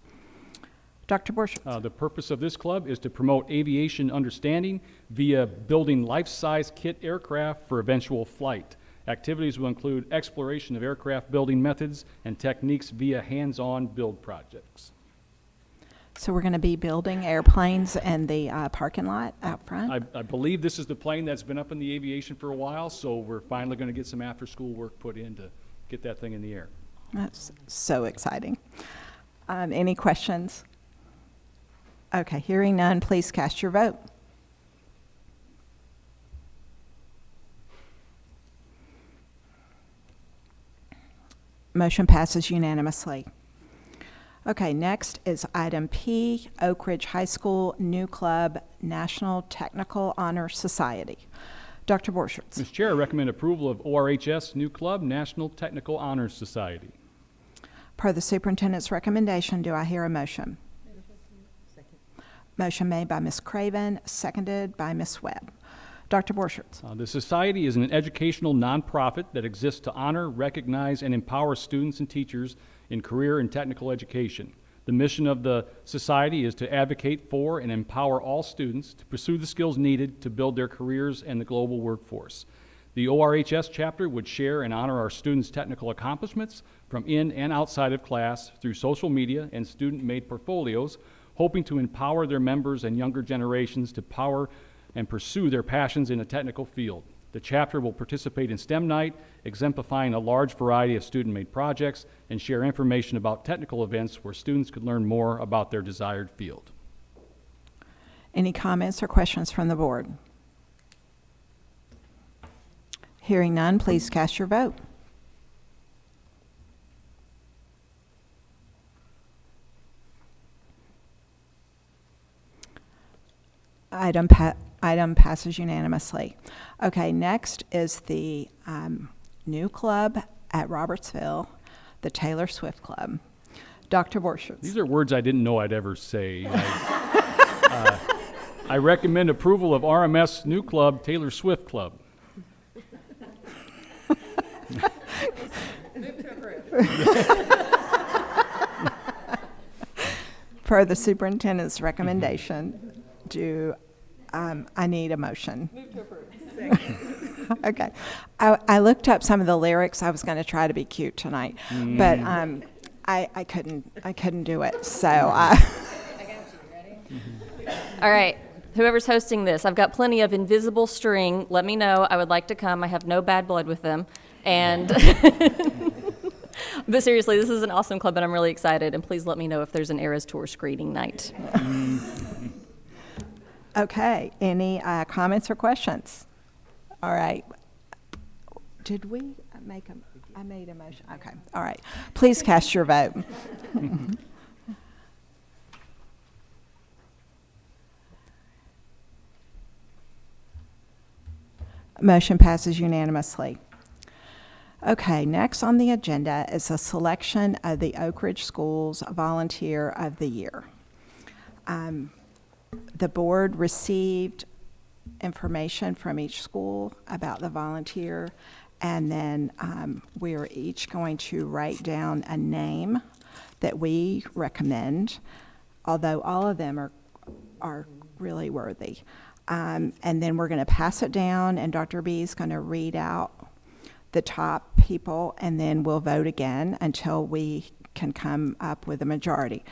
Dr. Borchert. The purpose of this club is to promote aviation understanding via building life-size kit aircraft for eventual flight. Activities will include exploration of aircraft building methods and techniques via hands-on build projects. So we're going to be building airplanes in the parking lot out front? I believe this is the plane that's been up in the aviation for a while, so we're finally going to get some after-school work put in to get that thing in the air. That's so exciting. Any questions? Okay, hearing none, please cast your vote. Motion passes unanimously. Okay, next is item P, Oak Ridge High School New Club National Technical Honor Society. Dr. Borchert. Mr. Chair, I recommend approval of ORHS New Club National Technical Honors Society. Per the superintendent's recommendation, do I hear a motion? Motion made by Ms. Craven, seconded by Ms. Webb. Dr. Borchert. The Society is an educational nonprofit that exists to honor, recognize, and empower students and teachers in career and technical education. The mission of the Society is to advocate for and empower all students to pursue the skills needed to build their careers in the global workforce. The ORHS chapter would share and honor our students' technical accomplishments from in and outside of class through social media and student-made portfolios, hoping to empower their members and younger generations to power and pursue their passions in a technical field. The chapter will participate in STEM Night, exemplifying a large variety of student-made projects, and share information about technical events where students could learn more about their desired field. Any comments or questions from the board? Hearing none, please cast your vote. Item passes unanimously. Okay, next is the new club at Robertsville, the Taylor Swift Club. Dr. Borchert. These are words I didn't know I'd ever say. I recommend approval of RMS New Club Taylor Swift Club. Per the superintendent's recommendation, I need a motion. Move to approve. Okay. I looked up some of the lyrics. I was going to try to be cute tonight, but I couldn't do it. So I got you. Ready? All right. Whoever's hosting this, I've got plenty of invisible string. Let me know. I would like to come. I have no bad blood with them. And but seriously, this is an awesome club, and I'm really excited. And please let me know if there's an Eras Tour screening night. Okay. Any comments or questions? All right. Did we make I made a motion. Okay. All right. Please cast your vote. Motion passes unanimously. Okay, next on the agenda is a selection of the Oak Ridge Schools Volunteer of the Year. The board received information from each school about the volunteer, and then we are each going to write down a name that we recommend, although all of them are really worthy. And then we're going to pass it down, and Dr. B is going to read out the top people, and then we'll vote again until we can come up with a majority.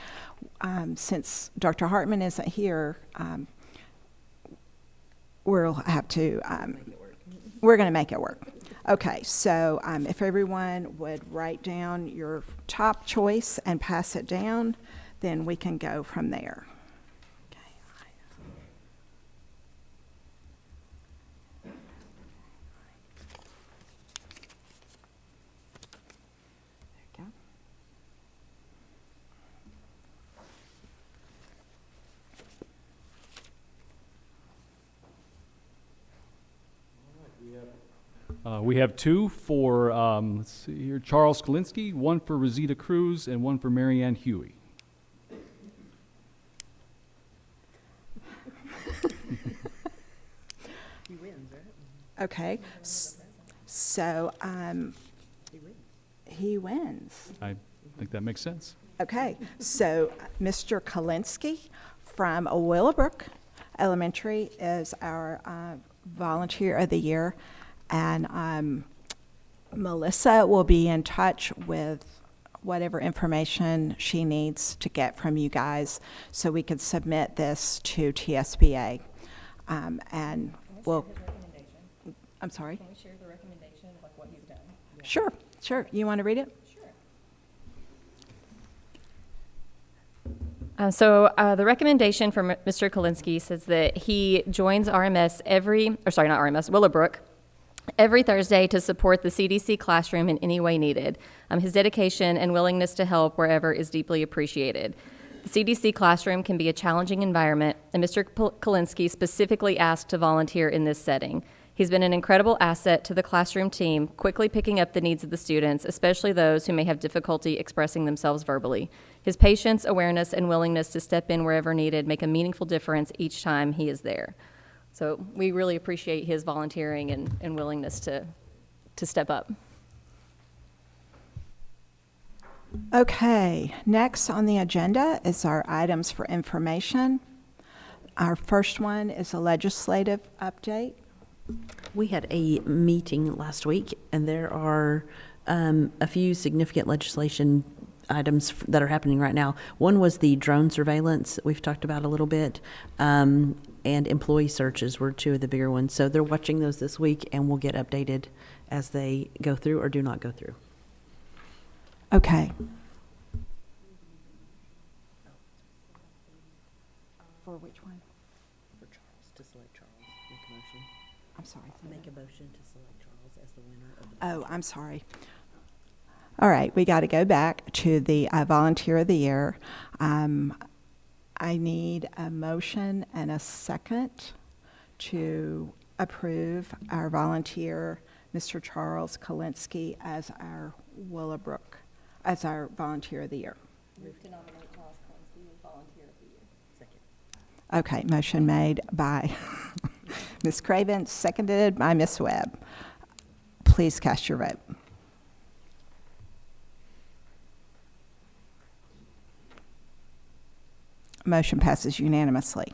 Since Dr. Hartman isn't here, we'll have to, we're going to make it work. Okay, so if everyone would write down your top choice and pass it down, then we can go from there. We have two for, let's see here, Charles Kalinsky, one for Rosita Cruz, and one for Marianne Huey. He wins, right? Okay, so he wins. I think that makes sense. Okay, so Mr. Kalinsky from Willowbrook Elementary is our Volunteer of the Year, and Melissa will be in touch with whatever information she needs to get from you guys so we can submit this to TSBA. And we'll, I'm sorry? Can we share the recommendation of like what he's done? Sure, sure. You want to read it? The recommendation from Mr. Kalinsky says that he joins Willowbrook every Thursday to support the CDC classroom in any way needed. His dedication and willingness to help wherever is deeply appreciated. The CDC classroom can be a challenging environment, and Mr. Kalinsky specifically asked to volunteer in this setting. He's been an incredible asset to the classroom team, quickly picking up the needs of the students, especially those who may have difficulty expressing themselves verbally. His patience, awareness, and willingness to step in wherever needed make a meaningful difference each time he is there. So we really appreciate his volunteering and willingness to step up. Okay, next on the agenda is our items for information. Our first one is a legislative update. We had a meeting last week, and there are a few significant legislation items that are happening right now. One was the drone surveillance that we've talked about a little bit, and employee searches were two of the bigger ones. So they're watching those this week, and we'll get updated as they go through or do not go through. Okay. For which one? For Charles, to select Charles, make a motion. I'm sorry. Make a motion to select Charles as the winner of the... Oh, I'm sorry. All right, we got to go back to the Volunteer of the Year. I need a motion and a second to approve our volunteer, Mr. Charles Kalinsky, as our Willowbrook, as our Volunteer of the Year. Move to nominate Charles Kalinsky as Volunteer of the Year. Second. Okay, motion made by Ms. Craven, seconded by Ms. Webb. Please cast your vote. Motion passes unanimously.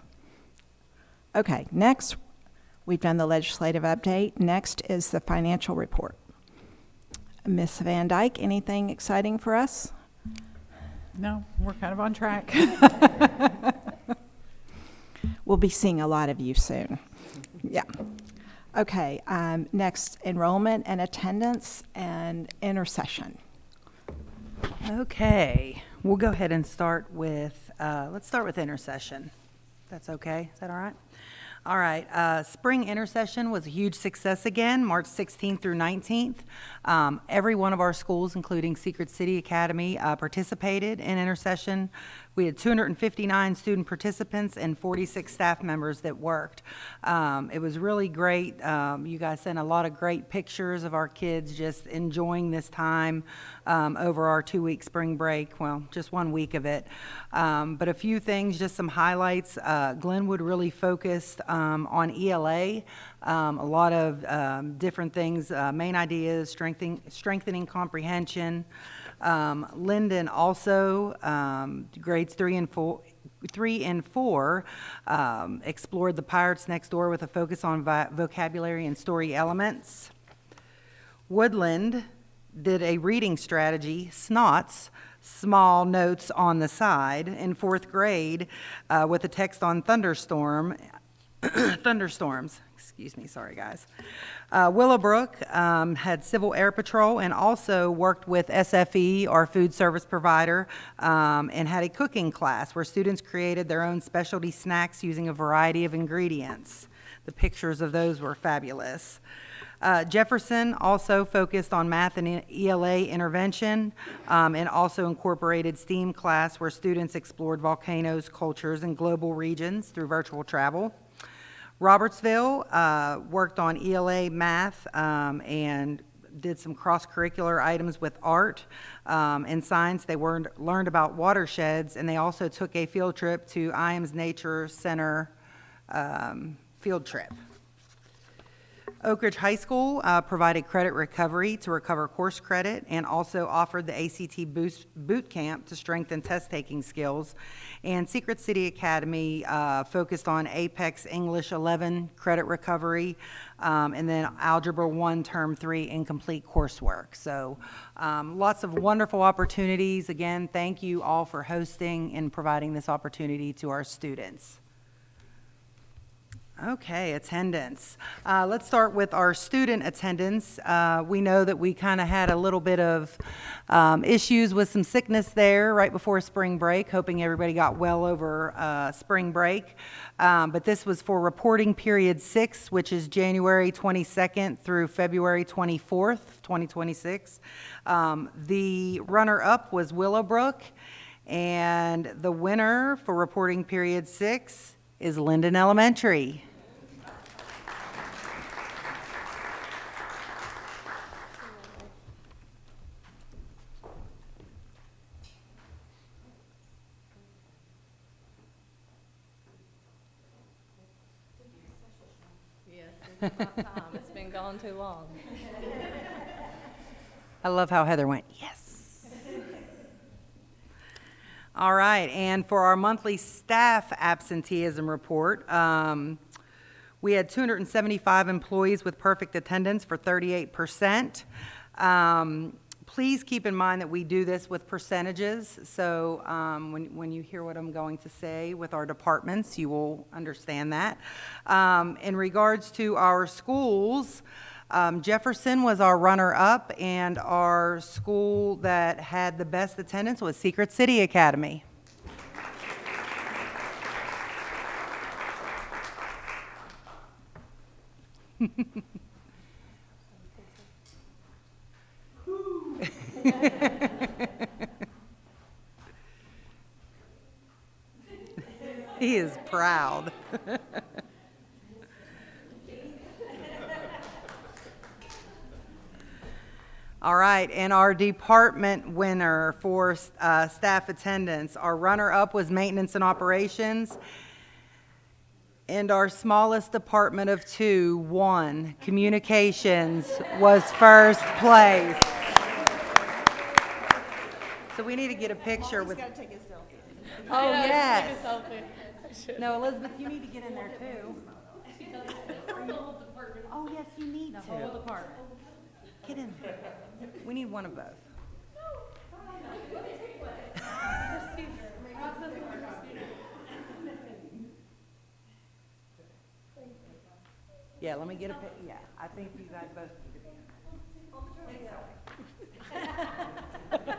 Okay, next, we've done the legislative update. Next is the financial report. Ms. Van Dyke, anything exciting for us? No, we're kind of on track. We'll be seeing a lot of you soon. Yeah. Okay, next, enrollment and attendance and intercession. Okay, we'll go ahead and start with, let's start with intercession. That's okay? Is that all right? All right, spring intercession was a huge success again, March 16th through 19th. Every one of our schools, including Secret City Academy, participated in intercession. We had 259 student participants and 46 staff members that worked. It was really great. You guys sent a lot of great pictures of our kids just enjoying this time over our 2-week spring break. Well, just 1 week of it. But a few things, just some highlights. Glenwood really focused on ELA. A lot of different things, main ideas, strengthening comprehension. Linden also, grades 3 and 4, explored the Pirates Next Door with a focus on vocabulary and story elements. Woodland did a reading strategy, SNOTS, small notes on the side, in 4th grade with a text on thunderstorms. Excuse me, sorry guys. Willowbrook had Civil Air Patrol and also worked with SFE, our food service provider, and had a cooking class where students created their own specialty snacks using a variety of ingredients. The pictures of those were fabulous. Jefferson also focused on math and ELA intervention and also incorporated STEAM class where students explored volcanoes, cultures, and global regions through virtual travel. Robertsville worked on ELA math and did some cross-curricular items with art and science. They learned about watersheds, and they also took a field trip to IAMS Nature Center field trip. Oak Ridge High School provided credit recovery to recover course credit and also offered the ACT Boot Camp to strengthen test-taking skills. And Secret City Academy focused on Apex English 11 credit recovery, and then Algebra 1 Term 3 incomplete coursework. So lots of wonderful opportunities. Again, thank you all for hosting and providing this opportunity to our students. Okay, attendance. Let's start with our student attendance. We know that we kind of had a little bit of issues with some sickness there right before spring break, hoping everybody got well over spring break. But this was for reporting period 6, which is January 22nd through February 24th, 2026. The runner-up was Willowbrook, and the winner for reporting period 6 is Linden Elementary. Yes, it's about time. It's been gone too long. I love how Heather went, yes. All right, and for our monthly staff absenteeism report, we had 275 employees with perfect attendance for 38%. Please keep in mind that we do this with percentages, so when you hear what I'm going to say with our departments, you will understand that. In regards to our schools, Jefferson was our runner-up, and our school that had the best attendance was Secret City Academy. He is proud. All right, and our department winner for staff attendance, our runner-up was maintenance and operations, and our smallest department of 2 won. Communications was first place. So we need to get a picture with. Take a selfie. Oh, yes. No, Elizabeth, you need to get in there too. Oh, yes, you need to. The whole department. Get in there. We need one of both. Yeah, let me get a pic. Yeah, I think you guys both need to be in there.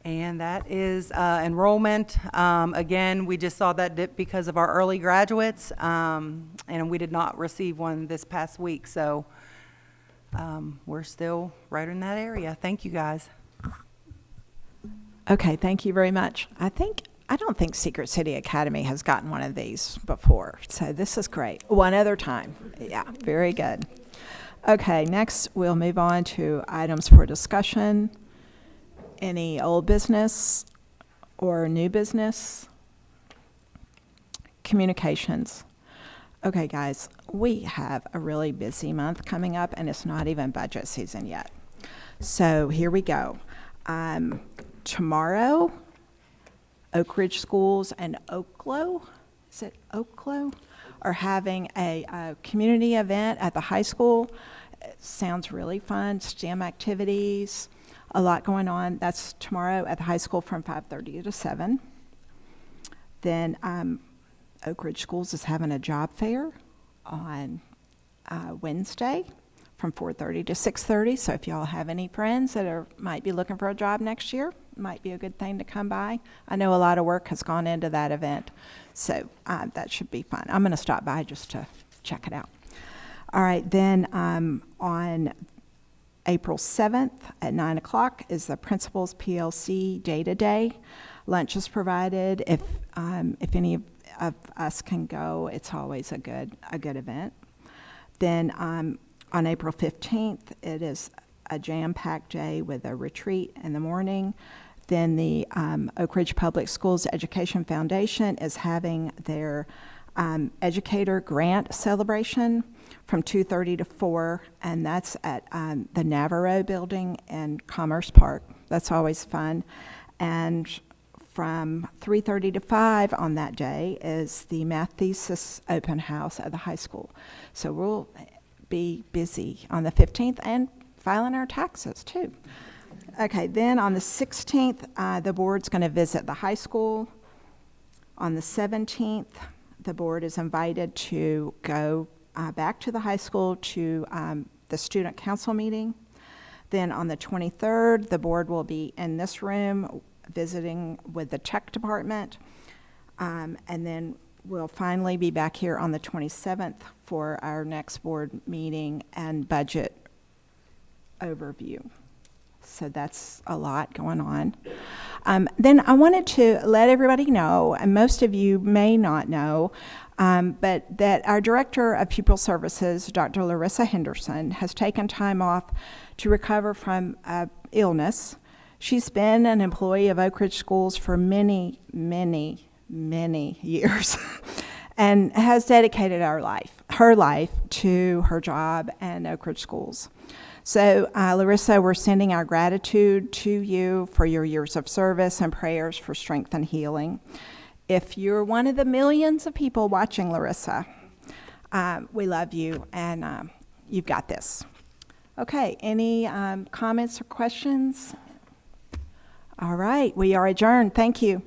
And that is enrollment. Again, we just saw that dip because of our early graduates, and we did not receive one this past week, so we're still right in that area. Thank you, guys. Okay, thank you very much. I don't think Secret City Academy has gotten one of these before, so this is great. One other time. Yeah, very good. Okay, next we'll move on to items for discussion. Any old business or new business? Communications. Okay, guys, we have a really busy month coming up, and it's not even budget season yet. So here we go. Tomorrow, Oak Ridge Schools and Oaklow, is it Oaklow, are having a community event at the high school. It sounds really fun, STEM activities, a lot going on. That's tomorrow at the high school from 5:30 to 7. Then Oak Ridge Schools is having a job fair on Wednesday from 4:30 to 6:30. So if y'all have any friends that might be looking for a job next year, might be a good thing to come by. I know a lot of work has gone into that event, so that should be fun. I'm going to stop by just to check it out. All right, then on April 7th at 9 o'clock is the Principals PLC Data Day. Lunch is provided. If any of us can go, it's always a good event. Then on April 15th, it is a jam-packed day with a retreat in the morning. Then the Oak Ridge Public Schools Education Foundation is having their educator grant celebration from 2:30 to 4, and that's at the Navarro Building in Commerce Park. That's always fun. And from 3:30 to 5 on that day is the math thesis open house at the high school. So we'll be busy on the 15th and filing our taxes too. Okay, then on the 16th, the board's going to visit the high school. On the 17th, the board is invited to go back to the high school to the student council meeting. Then on the 23rd, the board will be in this room visiting with the tech department. And then we'll finally be back here on the 27th for our next board meeting and budget overview. So that's a lot going on. Then I wanted to let everybody know, and most of you may not know, but that our Director of Pupil Services, Dr. Larissa Henderson, has taken time off to recover from illness. She's been an employee of Oak Ridge Schools for many, many, many years and has dedicated her life to her job and Oak Ridge Schools. So, Larissa, we're sending our gratitude to you for your years of service and prayers for strength and healing. If you're one of the millions of people watching, Larissa, we love you, and you've got this. Okay, any comments or questions? All right, we are adjourned. Thank you.